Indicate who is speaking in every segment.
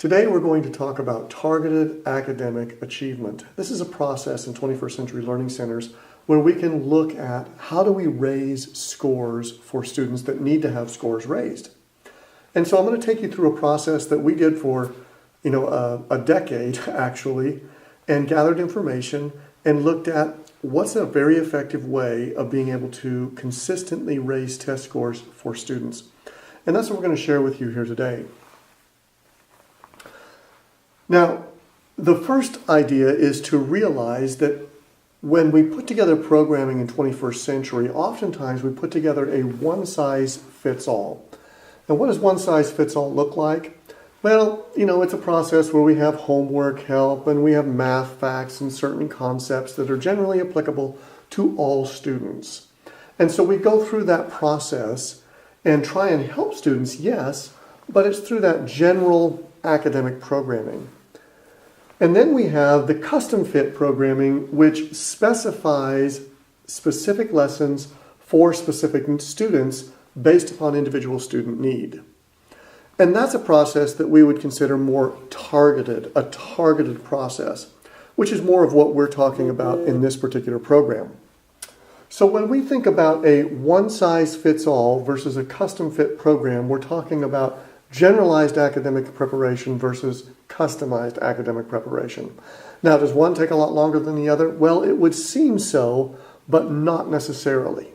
Speaker 1: Today we're going to talk about targeted academic achievement. This is a process in 21st century learning centers where we can look at how do we raise scores for students that need to have scores raised. And so I'm going to take you through a process that we did for a decade actually, and gathered information and looked at what's a very effective way of being able to consistently raise test scores for students. And that's what we're going to share with you here today. Now, the first idea is to realize that when we put together programming in 21st century, oftentimes we put together a one-size-fits-all. And what does one-size-fits-all look like? Well, it's a process where we have homework help and we have math facts and certain concepts that are generally applicable to all students. And so we go through that process and try and help students, yes, but it's through that general academic programming. And then we have the custom fit programming, which specifies specific lessons for specific students based upon individual student need. And that's a process that we would consider more targeted, a targeted process, which is more of what we're talking about in this particular program. So when we think about a one-size-fits-all versus a custom-fit program, we're talking about generalized academic preparation versus customized academic preparation. Now, does one take a lot longer than the other? Well, it would seem so, but not necessarily.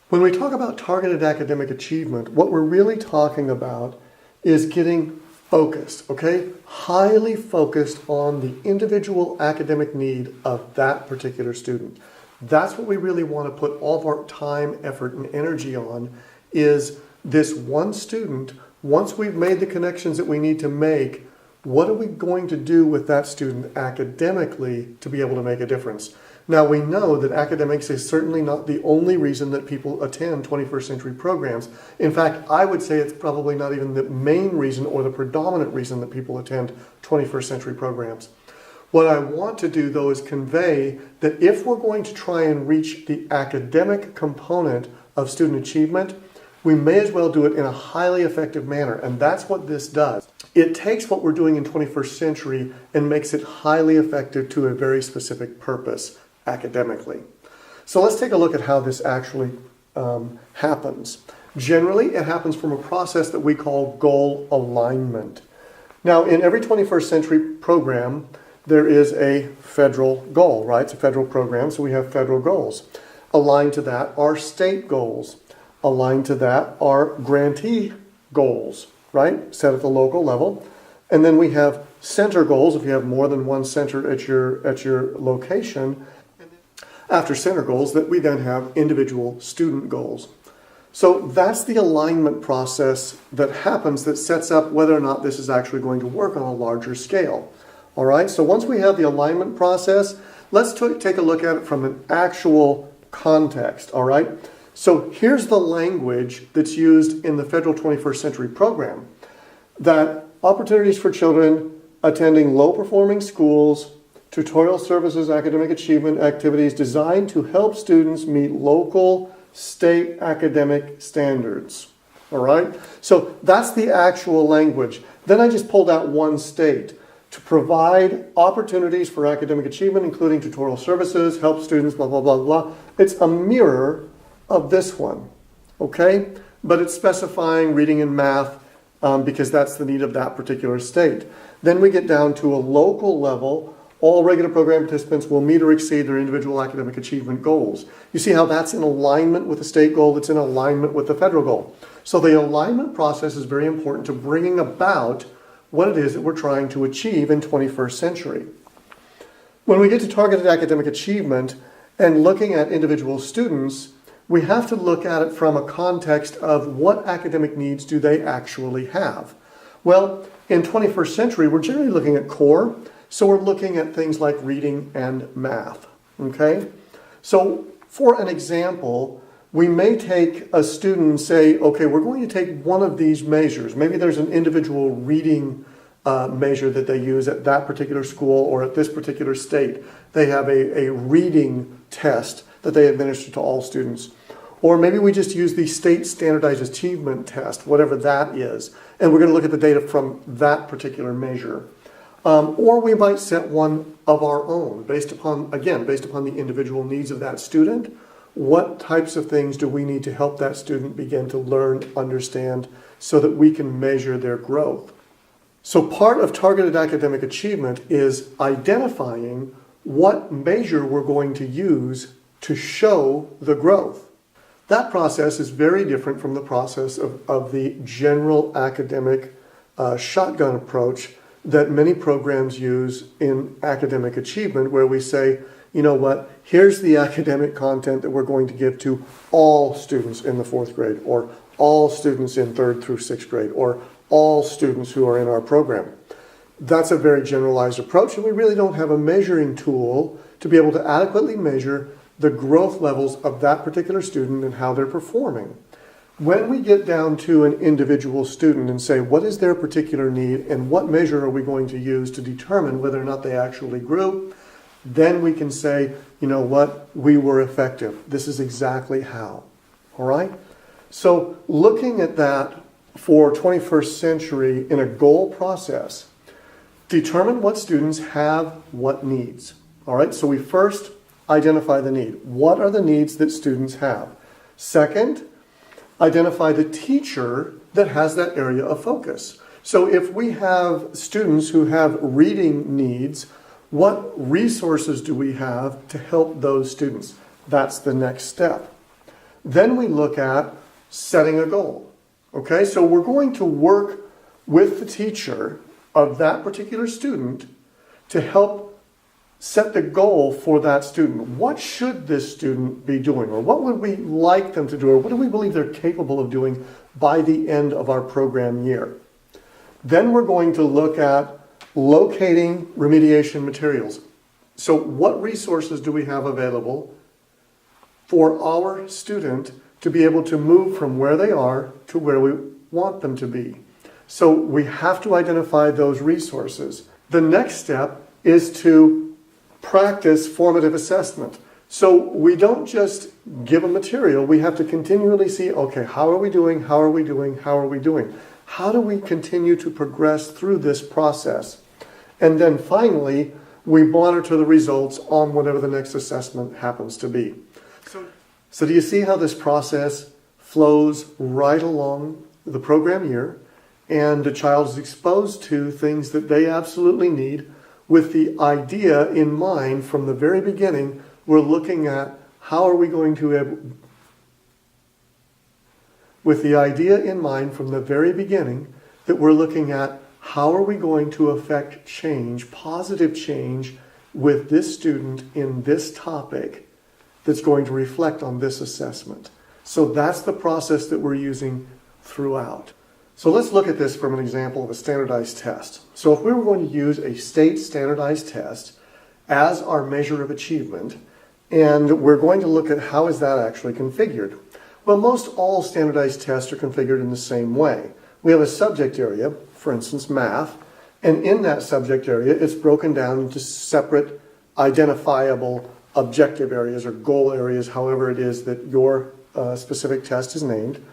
Speaker 1: When we talk about targeted academic achievement, what we're really talking about is getting focused, okay? Highly focused on the individual academic need of that particular student. That's what we really want to put all of our time, effort, and energy on, is this one student. Once we've made the connections that we need to make, what are we going to do with that student academically to be able to make a difference? Now, we know that academics is certainly not the only reason that people attend 21st century programs. In fact, I would say it's probably not even the main reason or the predominant reason that people attend 21st century programs. What I want to do, though, is convey that if we're going to try and reach the academic component of student achievement, we may as well do it in a highly effective manner, and that's what this does. It takes what we're doing in 21st century and makes it highly effective to a very specific purpose academically. So let's take a look at how this actually happens. Generally, it happens from a process that we call goal alignment. Now, in every 21st century program, there is a federal goal, right? It's a federal program, so we have federal goals. Aligned to that are state goals. Aligned to that are grantee goals, right? Set at the local level. And then we have center goals, if you have more than one center at your location. After center goals, that we then have individual student goals. So that's the alignment process that happens that sets up whether or not this is actually going to work on a larger scale. All right, so once we have the alignment process, let's take a look at it from an actual context, all right? So here's the language that's used in the federal 21st century program, that opportunities for children attending low-performing schools, tutorial services, academic achievement activities designed to help students meet local, state academic standards. All right? So that's the actual language. Then I just pulled out one state to provide opportunities for academic achievement, including tutorial services, help students, blah, blah, blah, blah. It's a mirror of this one, okay? But it's specifying reading and math because that's the need of that particular state. Then we get down to a local level. All regular program participants will meet or exceed their individual academic achievement goals. You see how that's in alignment with the state goal, that's in alignment with the federal goal. So the alignment process is very important to bringing about what it is that we're trying to achieve in 21st century. When we get to targeted academic achievement and looking at individual students, we have to look at it from a context of what academic needs do they actually have. Well, in 21st century, we're generally looking at core, so we're looking at things like reading and math, okay? So for an example, we may take a student and say, okay, we're going to take one of these measures. Maybe there's an individual reading measure that they use at that particular school or at this particular state. They have a reading test that they administer to all students. Or maybe we just use the state standardized achievement test, whatever that is, and we're going to look at the data from that particular measure. Or we might set one of our own, based upon the individual needs of that student. What types of things do we need to help that student begin to learn, understand, so that we can measure their growth? So part of targeted academic achievement is identifying what measure we're going to use to show the growth. That process is very different from the process of the general academic shotgun approach that many programs use in academic achievement, where we say, you know what, here's the academic content that we're going to give to all students in the 4th grade, or all students in 3rd through 6th grade, or all students who are in our program. That's a very generalized approach, and we really don't have a measuring tool to be able to adequately measure the growth levels of that particular student and how they're performing. When we get down to an individual student and say, what is their particular need and what measure are we going to use to determine whether or not they actually grew, then we can say, you know what, we were effective. This is exactly how. All right? So looking at that for 21st century in a goal process, determine what students have what needs. All right? So we first identify the need. What are the needs that students have? Second, identify the teacher that has that area of focus. So if we have students who have reading needs, what resources do we have to help those students? That's the next step. Then we look at setting a goal. Okay, so we're going to work with the teacher of that particular student to help set the goal for that student. What should this student be doing? Or what would we like them to do? Or what do we believe they're capable of doing by the end of our program year? Then we're going to look at locating remediation materials. So what resources do we have available for our student to be able to move from where they are to where we want them to be? So we have to identify those resources. The next step is to practice formative assessment. So we don't just give a material, we have to continually see, okay, how are we doing, how are we doing, how are we doing? How do we continue to progress through this process? And then finally, we monitor the results on whatever the next assessment happens to be. So do you see how this process flows right along the program year, and the child is exposed to things that they absolutely need with the idea in mind from the very beginning? We're looking at how are we going to, with the idea in mind from the very beginning, that we're looking at how are we going to affect change, positive change, with this student in this topic that's going to reflect on this assessment. So that's the process that we're using throughout. So let's look at this from an example of a standardized test. So if we were going to use a state standardized test as our measure of achievement, and we're going to look at how is that actually configured. Well, most all standardized tests are configured in the same way. We have a subject area, for instance, math, and in that subject area, it's broken down into separate identifiable objective areas or goal areas, however it is that your specific test is named.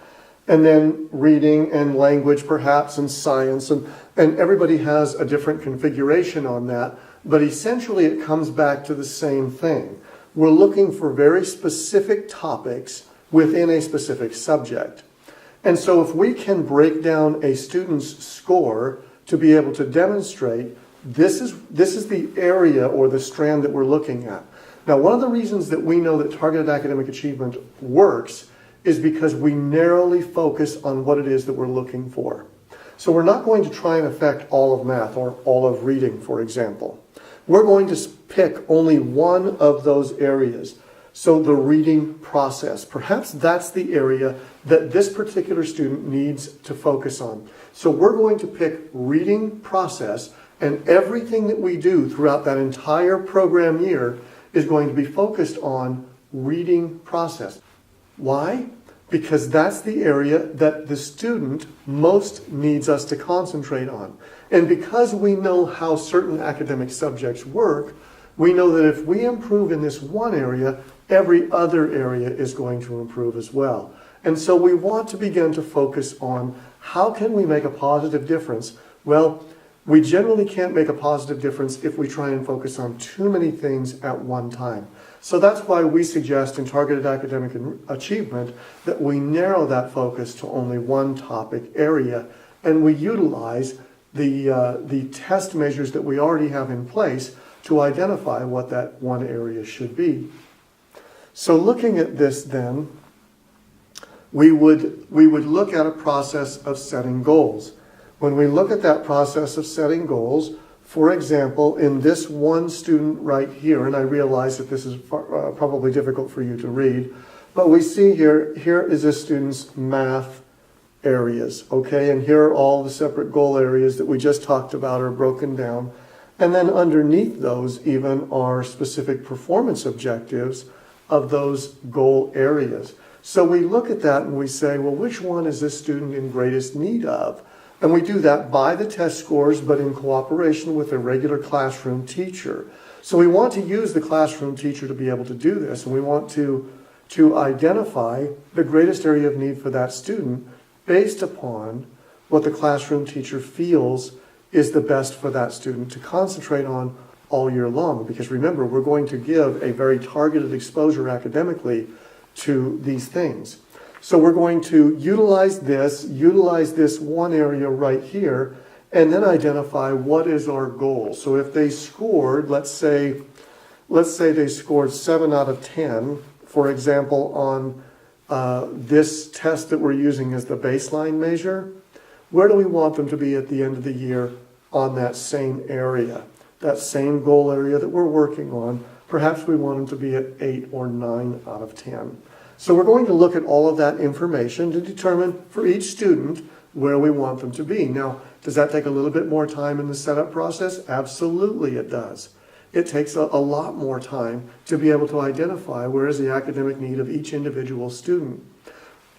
Speaker 1: And then reading and language perhaps, and science, and everybody has a different configuration on that, but essentially it comes back to the same thing. We're looking for very specific topics within a specific subject. And so if we can break down a student's score to be able to demonstrate this is the area or the strand that we're looking at. Now, one of the reasons that we know that targeted academic achievement works is because we narrowly focus on what it is that we're looking for. So we're not going to try and affect all of math or all of reading, for example. We're going to pick only one of those areas. So the reading process, perhaps that's the area that this particular student needs to focus on. So we're going to pick reading process, and everything that we do throughout that entire program year is going to be focused on reading process. Why? Because that's the area that the student most needs us to concentrate on. And because we know how certain academic subjects work, we know that if we improve in this one area, every other area is going to improve as well. And so we want to begin to focus on how can we make a positive difference? Well, we generally can't make a positive difference if we try and focus on too many things at one time. So that's why we suggest in targeted academic achievement that we narrow that focus to only one topic area, and we utilize the test measures that we already have in place to identify what that one area should be. So looking at this then, we would look at a process of setting goals. When we look at that process of setting goals, for example, in this one student right here, and I realize that this is probably difficult for you to read, but we see here is a student's math areas, okay? And here are all the separate goal areas that we just talked about are broken down. And then underneath those even are specific performance objectives of those goal areas. So we look at that and we say, well, which one is this student in greatest need of? And we do that by the test scores, but in cooperation with a regular classroom teacher. So we want to use the classroom teacher to be able to do this, and we want to identify the greatest area of need for that student based upon what the classroom teacher feels is the best for that student to concentrate on all year long. Because remember, we're going to give a very targeted exposure academically to these things. So we're going to utilize this one area right here, and then identify what is our goal. So if they scored, let's say they scored 7 out of 10, for example, on this test that we're using as the baseline measure, where do we want them to be at the end of the year on that same area, that same goal area that we're working on? Perhaps we want them to be at 8 or 9 out of 10. So we're going to look at all of that information to determine for each student where we want them to be. Now, does that take a little bit more time in the setup process? Absolutely it does. It takes a lot more time to be able to identify where is the academic need of each individual student.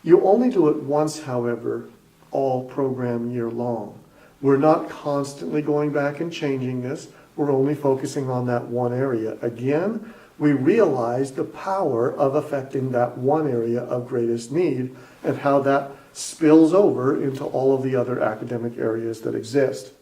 Speaker 1: You only do it once, however, all program year long. We're not constantly going back and changing this. We're only focusing on that one area. Again, we realize the power of affecting that one area of greatest need and how that spills over into all of the other academic areas that exist.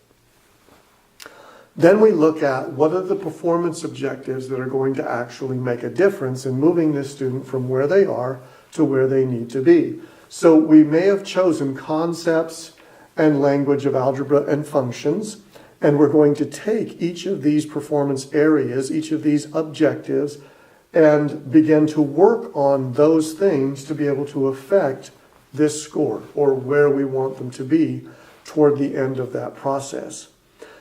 Speaker 1: Then we look at what are the performance objectives that are going to actually make a difference in moving this student from where they are to where they need to be. So we may have chosen concepts and language of algebra and functions, and we're going to take each of these performance areas, each of these objectives, and begin to work on those things to be able to affect this score or where we want them to be toward the end of that process.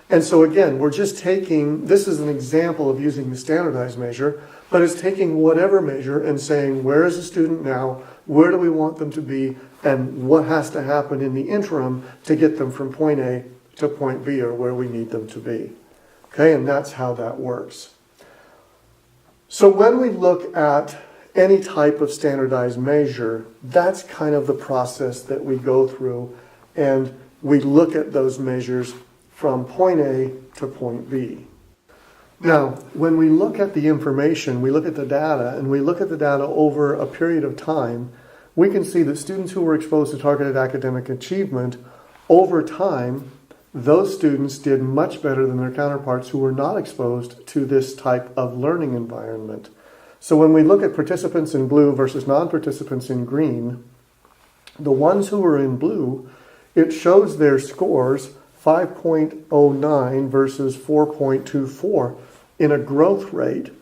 Speaker 1: And so again, we're just taking, this is an example of using the standardized measure, but it's taking whatever measure and saying, where is the student now? Where do we want them to be? And what has to happen in the interim to get them from point A to point B, or where we need them to be. Okay, and that's how that works. So when we look at any type of standardized measure, that's kind of the process that we go through, and we look at those measures from point A to point B. Now, when we look at the information, we look at the data, and we look at the data over a period of time, we can see that students who were exposed to targeted academic achievement, over time, those students did much better than their counterparts who were not exposed to this type of learning environment. So when we look at participants in blue versus non-participants in green, the ones who were in blue, it shows their scores 5.09 versus 4.24 in a growth rate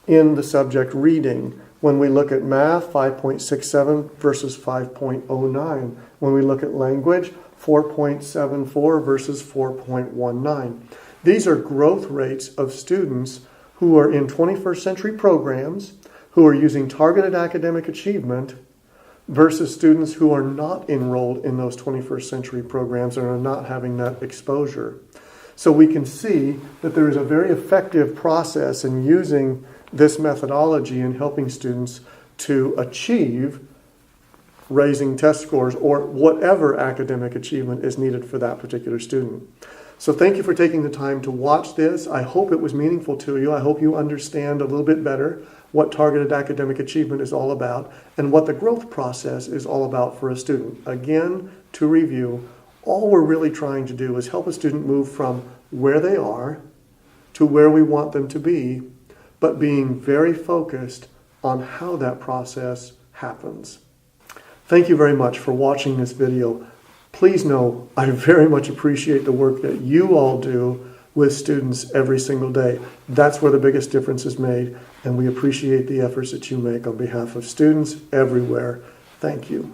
Speaker 1: in the subject reading. When we look at math, 5.67 versus 5.09. When we look at language, 4.74 versus 4.19. These are growth rates of students who are in 21st century programs, who are using targeted academic achievement, versus students who are not enrolled in those 21st century programs and are not having that exposure. So we can see that there is a very effective process in using this methodology in helping students to achieve raising test scores or whatever academic achievement is needed for that particular student. So thank you for taking the time to watch this. I hope it was meaningful to you. I hope you understand a little bit better what targeted academic achievement is all about and what the growth process is all about for a student. Again, to review, all we're really trying to do is help a student move from where they are to where we want them to be, but being very focused on how that process happens. Thank you very much for watching this video. Please know I very much appreciate the work that you all do with students every single day. That's where the biggest difference is made, and we appreciate the efforts that you make on behalf of students everywhere. Thank you.